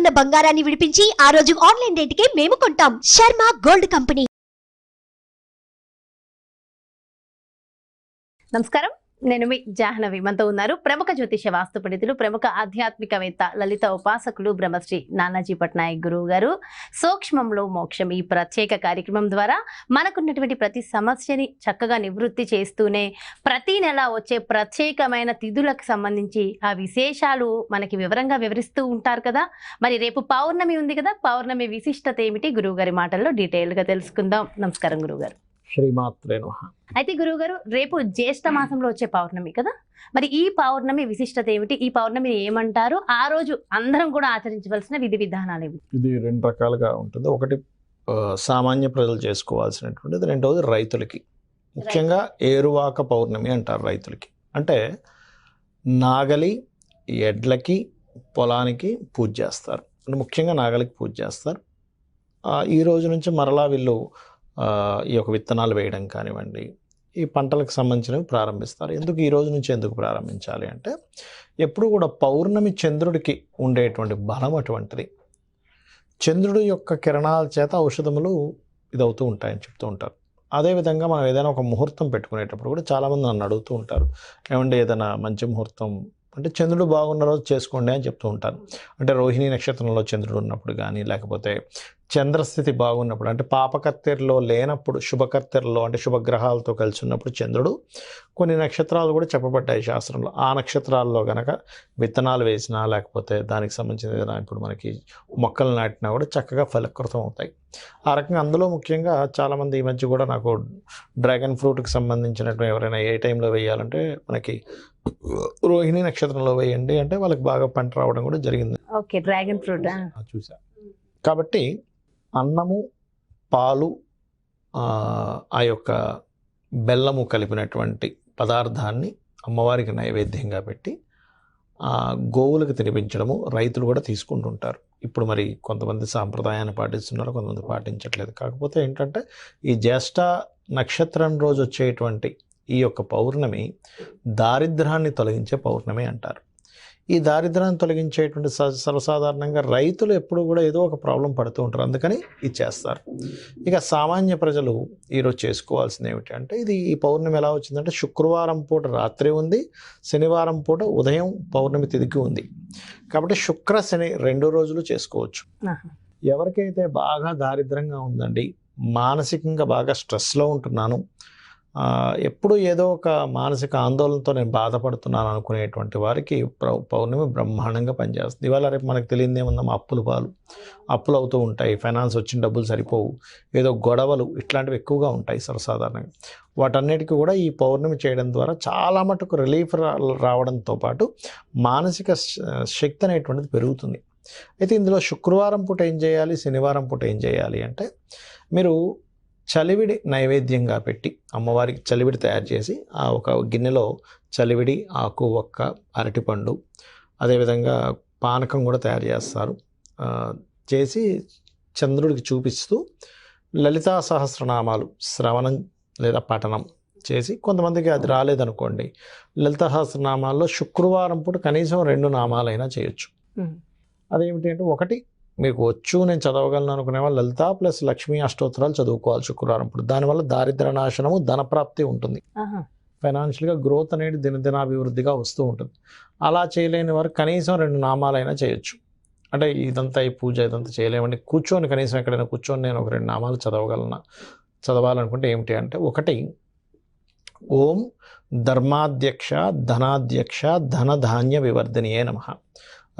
ఉన్న బంగారాన్ని విడిపించి ఆ రోజు ఆన్లైన్ రేటుకే మేము కొంటాం. Sharma gold company. నమస్కారం, నేను మీ జాహ్నవి. మనతో ఉన్నారు ప్రముఖ జ్యోతిష వాస్తు పండితులు, ప్రముఖ ఆధ్యాత్మికవేత్త, లలిత ఉపాసకులు బ్రహ్మశ్రీ నానాజీ పట్నాయక్ గురువు గారు. సూక్ష్మంలో మోక్షం ఈ ప్రత్యేక కార్యక్రమం ద్వారా మనకున్నటువంటి ప్రతి సమస్యని చక్కగా నివృత్తి చేస్తూనే ప్రతి నెల వచ్చే ప్రత్యేకమైన తిథులకు సంబంధించి ఆ విశేషాలు మనకి వివరంగా వివరిస్తూ ఉంటారు కదా. మరి రేపు పౌర్ణమి ఉంది కదా, పౌర్ణమి విశిష్టత ఏమిటి గురువు గారి మాటల్లో డీటెయిల్గా తెలుసుకుందాం. నమస్కారం గురువుగారు. శ్రీమాత్రే నమః. అయితే గురువుగారు, రేపు జ్యేష్ఠ మాసంలో వచ్చే పౌర్ణమి కదా, మరి ఈ పౌర్ణమి విశిష్టత ఏమిటి? ఈ పౌర్ణమి ఏమంటారు? ఆ రోజు అందరం కూడా ఆచరించవలసిన విధి విధానాలు ఏమిటి? ఇది రెండు రకాలుగా ఉంటుంది. ఒకటి సామాన్య ప్రజలు చేసుకోవాల్సినటువంటిది, రెండవది రైతులకి. ముఖ్యంగా ఏరువాక పౌర్ణమి అంటారు రైతులకి. అంటే నాగలి ఎడ్లకి పొలానికి పూజ చేస్తారు. అంటే ముఖ్యంగా నాగలికి పూజ చేస్తారు. ఈ రోజు నుంచి మరలా వీళ్ళు ఈ యొక్క విత్తనాలు వేయడం కానివ్వండి, ఈ పంటలకు సంబంధించినవి ప్రారంభిస్తారు. ఎందుకు ఈ రోజు నుంచి ఎందుకు ప్రారంభించాలి అంటే, ఎప్పుడు కూడా పౌర్ణమి చంద్రుడికి ఉండేటువంటి బలం అటువంటిది. చంద్రుడి యొక్క కిరణాల చేత ఔషధములు ఇదవుతూ ఉంటాయని చెప్తూ ఉంటారు. అదేవిధంగా మనం ఏదైనా ఒక ముహూర్తం పెట్టుకునేటప్పుడు కూడా చాలామంది నన్ను అడుగుతూ ఉంటారు, ఏమంటే ఏదైనా మంచి ముహూర్తం అంటే చంద్రుడు బాగున్న రోజు చేసుకోండి అని చెప్తూ ఉంటాను. అంటే రోహిణి నక్షత్రంలో చంద్రుడు ఉన్నప్పుడు కానీ, లేకపోతే చంద్రస్థితి బాగున్నప్పుడు, అంటే పాపకత్తెరలో లేనప్పుడు శుభకత్తెరలో అంటే శుభగ్రహాలతో కలిసి ఉన్నప్పుడు చంద్రుడు, కొన్ని నక్షత్రాలు కూడా చెప్పబడ్డాయి శాస్త్రంలో. ఆ నక్షత్రాల్లో కనుక విత్తనాలు వేసినా, లేకపోతే దానికి సంబంధించిన ఏదైనా ఇప్పుడు మనకి మొక్కలు నాటినా కూడా చక్కగా ఫలకృతం అవుతాయి. ఆ రకంగా అందులో ముఖ్యంగా చాలామంది ఈ మధ్య కూడా నాకు డ్రాగన్ ఫ్రూట్కి సంబంధించినట్టు ఎవరైనా ఏ టైంలో వేయాలంటే మనకి రోహిణి నక్షత్రంలో వేయండి అంటే వాళ్ళకి బాగా పంట రావడం కూడా జరిగింది. ఓకే, డ్రాగన్ ఫ్రూట్ చూసా. కాబట్టి అన్నము, పాలు, ఆ యొక్క బెల్లము కలిపినటువంటి పదార్థాన్ని అమ్మవారికి నైవేద్యంగా పెట్టి గోవులకు తినిపించడము రైతులు కూడా తీసుకుంటుంటారు. ఇప్పుడు మరి కొంతమంది సాంప్రదాయాన్ని పాటిస్తున్నారు, కొంతమంది పాటించట్లేదు. కాకపోతే ఏంటంటే ఈ జ్యేష్ఠ నక్షత్రం రోజు వచ్చేటువంటి ఈ యొక్క పౌర్ణమి దారిద్ర్యాన్ని తొలగించే పౌర్ణమి అంటారు. ఈ దారిద్ర్యాన్ని తొలగించేటువంటి సర్వసాధారణంగా రైతులు ఎప్పుడు కూడా ఏదో ఒక ప్రాబ్లం పడుతూ ఉంటారు, అందుకని ఇది చేస్తారు. ఇక సామాన్య ప్రజలు ఈరోజు చేసుకోవాల్సింది ఏమిటి అంటే, ఇది ఈ పౌర్ణమి ఎలా వచ్చిందంటే శుక్రవారం పూట రాత్రి ఉంది, శనివారం పూట ఉదయం పౌర్ణమి తిథికి ఉంది. కాబట్టి శుక్ర శని 2 రోజులు చేసుకోవచ్చు. ఎవరికైతే బాగా దారిద్రంగా ఉందండి, మానసికంగా బాగా స్ట్రెస్లో ఉంటున్నాను, ఎప్పుడు ఏదో ఒక మానసిక ఆందోళనతో నేను బాధపడుతున్నాను అనుకునేటువంటి వారికి పౌర్ణమి బ్రహ్మాండంగా పనిచేస్తుంది. ఇవాళ రేపు మనకు తెలియదు ఏముందాం, అప్పులు అవుతూ ఉంటాయి, ఫైనాన్స్ వచ్చిన డబ్బులు సరిపోవు, ఏదో గొడవలు ఇట్లాంటివి ఎక్కువగా ఉంటాయి సర్వసాధారణంగా. వాటన్నిటికీ కూడా ఈ పౌర్ణమి చేయడం ద్వారా చాలా మటుకు రిలీఫ్ రావడంతో పాటు మానసిక శక్తి అనేటువంటిది పెరుగుతుంది. అయితే ఇందులో శుక్రవారం పూట ఏం చేయాలి, శనివారం పూట ఏం చేయాలి అంటే, మీరు చలివిడి నైవేద్యంగా పెట్టి అమ్మవారికి చలివిడి తయారు చేసి ఆ ఒక గిన్నెలో చలివిడి, ఆకు, ఒక్క, అరటిపండు, అదేవిధంగా పానకం కూడా తయారు చేస్తారు. చేసి చంద్రుడికి చూపిస్తూ లలితా సహస్రనామాలు శ్రవణం లేదా పఠనం చేసి, కొంతమందికి అది రాలేదనుకోండి, లలితా సహస్రనామాల్లో శుక్రవారం పూట కనీసం 2 నామాలైనా చేయొచ్చు. అదేమిటి అంటే, ఒకటి మీకు వచ్చు నేను చదవగలను అనుకునే వాళ్ళు లలిత ప్లస్ లక్ష్మీ అష్టోత్తరాలు చదువుకోవాలి శుక్రవారం పూట. దానివల్ల దారిద్ర నాశనము, ధనప్రాప్తి ఉంటుంది, ఫైనాన్షియల్గా గ్రోత్ అనేది దినదినాభివృద్ధిగా వస్తూ ఉంటుంది. అలా చేయలేని వారు కనీసం 2 నామాలైనా చేయొచ్చు. అంటే ఇదంతా ఈ పూజ ఇదంతా చేయలేమండి, కూర్చొని కనీసం ఎక్కడైనా కూర్చొని నేను ఒక 2 నామాలు చదవాలనుకుంటే ఏమిటి అంటే, ఒకటి ఓం ధర్మాధ్యక్ష ధనాధ్యక్ష ధనధాన్య వివర్ధనియే నమః.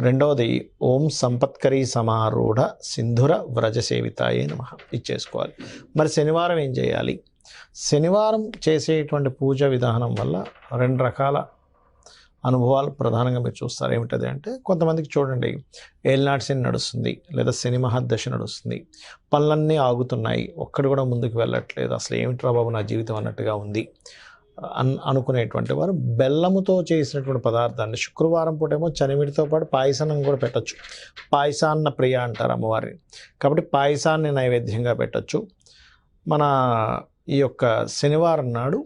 రెండవది ఓం సంపత్కరీ సమారూఢ సింధుర వ్రజసేవితాయే నమః. ఇచ్చేసుకోవాలి. మరి శనివారం ఏం చేయాలి? శనివారం చేసేటువంటి పూజ విధానం వల్ల 2 రకాల అనుభవాలు ప్రధానంగా మీరు చూస్తారు. ఏమిటది అంటే, కొంతమందికి చూడండి ఏలినాటి శని నడుస్తుంది, లేదా శని మహాదశ నడుస్తుంది, పనులన్నీ ఆగుతున్నాయి, ఒక్కడు కూడా ముందుకు వెళ్ళట్లేదు, అసలు ఏమిట్రా బాబు నా జీవితం అన్నట్టుగా ఉంది అనుకునేటువంటి వారు బెల్లముతో చేసినటువంటి పదార్థాన్ని శుక్రవారం పూట ఏమో చనిమిడితో పాటు పాయసాన్ని కూడా పెట్టచ్చు. పాయసాన్న ప్రియ అంటారు అమ్మవారిని, కాబట్టి పాయసాన్ని నైవేద్యంగా పెట్టచ్చు. మన ఈ యొక్క శనివారం నాడు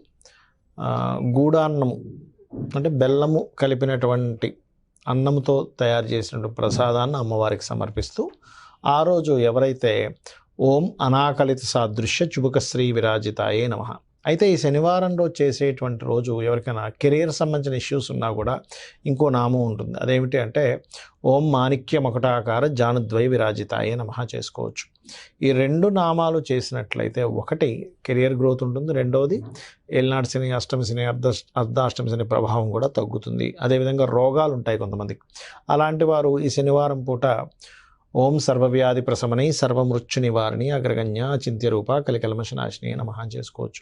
గూడాన్నము అంటే బెల్లము కలిపినటువంటి అన్నంతో తయారు చేసినటువంటి ప్రసాదాన్ని అమ్మవారికి సమర్పిస్తూ ఆ రోజు ఎవరైతే ఓం అనాకలిత సాదృశ్య చుబుకశ్రీ విరాజితాయే నమః. అయితే ఈ శనివారం రోజు చేసేటువంటి రోజు ఎవరికైనా కెరీర్ సంబంధించిన ఇష్యూస్ ఉన్నా కూడా ఇంకో నామం ఉంటుంది. అదేమిటి అంటే ఓం మాణిక్య మకుటాకార జానుద్వయ విరాజితాయే నమః చేసుకోవచ్చు. ఈ 2 నామాలు చేసినట్లయితే ఒకటి కెరియర్ గ్రోత్ ఉంటుంది, రెండవది ఏలినాటి శని, అష్టమి శని, అర్ధాష్టమి శని ప్రభావం కూడా తగ్గుతుంది. అదేవిధంగా రోగాలు ఉంటాయి కొంతమందికి. అలాంటి వారు ఈ శనివారం పూట ఓం సర్వవ్యాధి ప్రశమనై సర్వమృత్యు నివారణి అగ్రగణ్య చింత్యరూప కలికల్మషనాశిని నమః చేసుకోవచ్చు.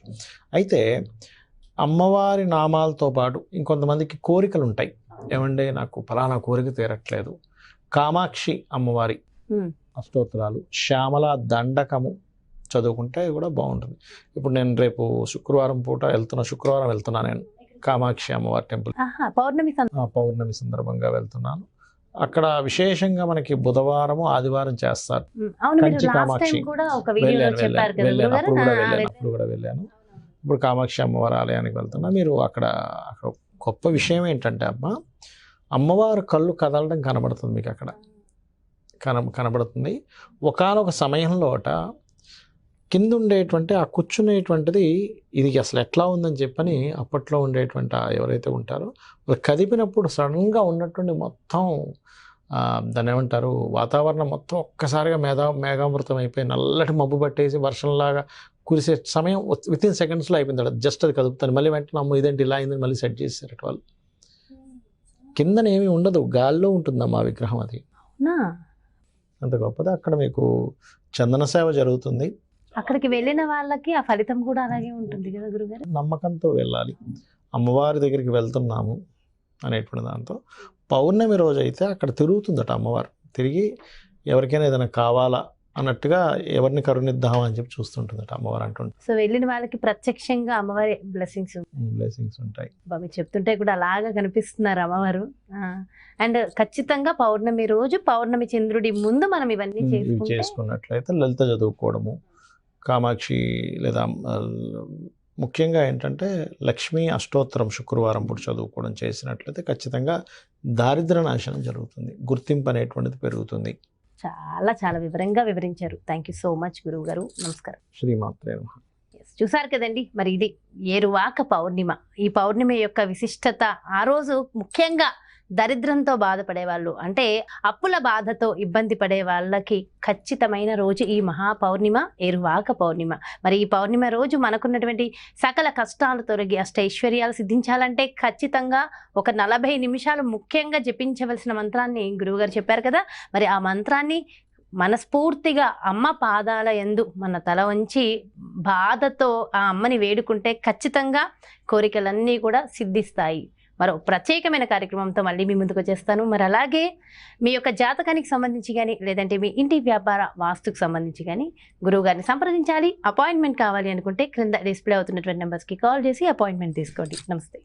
అయితే అమ్మవారి నామాలతో పాటు ఇంకొంతమందికి కోరికలు ఉంటాయి. ఏమంటే నాకు ఫలానా కోరిక తీరట్లేదు, కామాక్షి అమ్మవారి అష్టోత్తరాలు, శ్యామల దండకము చదువుకుంటే కూడా బాగుంటుంది. ఇప్పుడు నేను రేపు శుక్రవారం వెళ్తున్నా నేను కామాక్షి అమ్మవారి టెంపుల్. పౌర్ణమి సందర్భంగా వెళ్తున్నాను. అక్కడ విశేషంగా మనకి బుధవారం ఆదివారం చేస్తారు. కంచి కామాక్షి అప్పుడు కూడా వెళ్ళాను. ఇప్పుడు కామాక్షి అమ్మవారి ఆలయానికి వెళ్తున్నా. మీరు అక్కడ గొప్ప విషయం ఏంటంటే అమ్మవారి కళ్ళు కదలడం కనబడుతుంది మీకు అక్కడ కనబడుతుంది. ఒకానొక సమయంలో కింద ఉండేటువంటి ఆ కూర్చునేటువంటిది ఇది అసలు ఎట్లా ఉందని చెప్పని అప్పట్లో ఉండేటువంటి ఎవరైతే ఉంటారో కదిపినప్పుడు సడన్గా ఉన్నటువంటి మొత్తం దాన్ని ఏమంటారు వాతావరణం మొత్తం ఒక్కసారిగా మేఘామృతం అయిపోయి నల్లటి మబ్బు పట్టేసి వర్షంలాగా కురిసే సమయం వితిన్ సెకండ్స్లో అయిపోయింది. జస్ట్ అది కదుపుతాను, మళ్ళీ వెంటనే అమ్మ ఇదేంటి ఇలా అయిందని మళ్ళీ సెట్ చేశారు వాళ్ళు. కిందనేమీ ఉండదు, గాల్లో ఉంటుందమ్మా ఆ విగ్రహం. అది అంత గొప్పది. అక్కడ మీకు చందన సేవ జరుగుతుంది. అక్కడికి వెళ్ళిన వాళ్ళకి ఆ ఫలితం కూడా అలాగే ఉంటుంది కదా గురుగారు. నమ్మకంతో వెళ్ళాలి, అమ్మవారి దగ్గరికి వెళ్తున్నాము అనేటువంటి దాంతో. పౌర్ణమి రోజు అయితే అక్కడ తిరుగుతుందట అమ్మవారు, తిరిగి ఎవరికైనా ఏదైనా కావాలా అన్నట్టుగా ఎవరిని కరుణిద్దాం అని చెప్పి చూస్తుంటుందట అమ్మవారు అంటుంటే. సో వెళ్ళిన వాళ్ళకి ప్రత్యక్షంగా అమ్మవారి బ్లెస్సింగ్స్ ఉంటాయి. మీరు చెప్తుంటే కూడా అలాగా కనిపిస్తున్నారు అమ్మవారు. అండ్ ఖచ్చితంగా పౌర్ణమి రోజు పౌర్ణమి చంద్రుడి ముందు మనం ఇవన్నీ చేసుకున్నట్లయితే లలిత చదువుకోవడము, కామాక్షి లేదా ముఖ్యంగా ఏంటంటే లక్ష్మీ అష్టోత్తరం శుక్రవారం పూట చదువుకోవడం చేసినట్లయితే ఖచ్చితంగా దారిద్ర్య నాశనం జరుగుతుంది, గుర్తింపు అనేటువంటిది పెరుగుతుంది. చాలా చాలా వివరంగా వివరించారు. థ్యాంక్ యూ సో మచ్ గురువు గారు. నమస్కారం. శ్రీమాత్రే నమః. చూసారు కదండి, మరి ఇది ఏరువాక పౌర్ణిమ. ఈ పౌర్ణిమ యొక్క విశిష్టత, ఆ రోజు ముఖ్యంగా దరిద్రంతో బాధపడే వాళ్ళు, అంటే అప్పుల బాధతో ఇబ్బంది పడే వాళ్ళకి ఖచ్చితమైన రోజు ఈ మహా పౌర్ణిమ, ఏరువాక పౌర్ణిమ. మరి ఈ పౌర్ణిమ రోజు మనకున్నటువంటి సకల కష్టాలు తొలగి అష్టైశ్వర్యాలు సిద్ధించాలంటే ఖచ్చితంగా ఒక 40 నిమిషాలు ముఖ్యంగా జపించవలసిన మంత్రాన్ని గురువుగారు చెప్పారు కదా. మరి ఆ మంత్రాన్ని మనస్ఫూర్తిగా అమ్మ పాదాల యందు మన తల వంచి బాధతో ఆ అమ్మని వేడుకుంటే ఖచ్చితంగా కోరికలన్నీ కూడా సిద్ధిస్తాయి. మరో ప్రత్యేకమైన కార్యక్రమంతో మళ్ళీ మీ ముందుకు వచ్చేస్తాను. మరి అలాగే మీ యొక్క జాతకానికి సంబంధించి కానీ, లేదంటే మీ ఇంటి వ్యాపార వాస్తుకు సంబంధించి కానీ గురువు గారిని సంప్రదించాలి, అపాయింట్మెంట్ కావాలి అనుకుంటే క్రింద డిస్ప్లే అవుతున్నటువంటి నెంబర్స్కి కాల్ చేసి అపాయింట్మెంట్ తీసుకోండి. నమస్తే.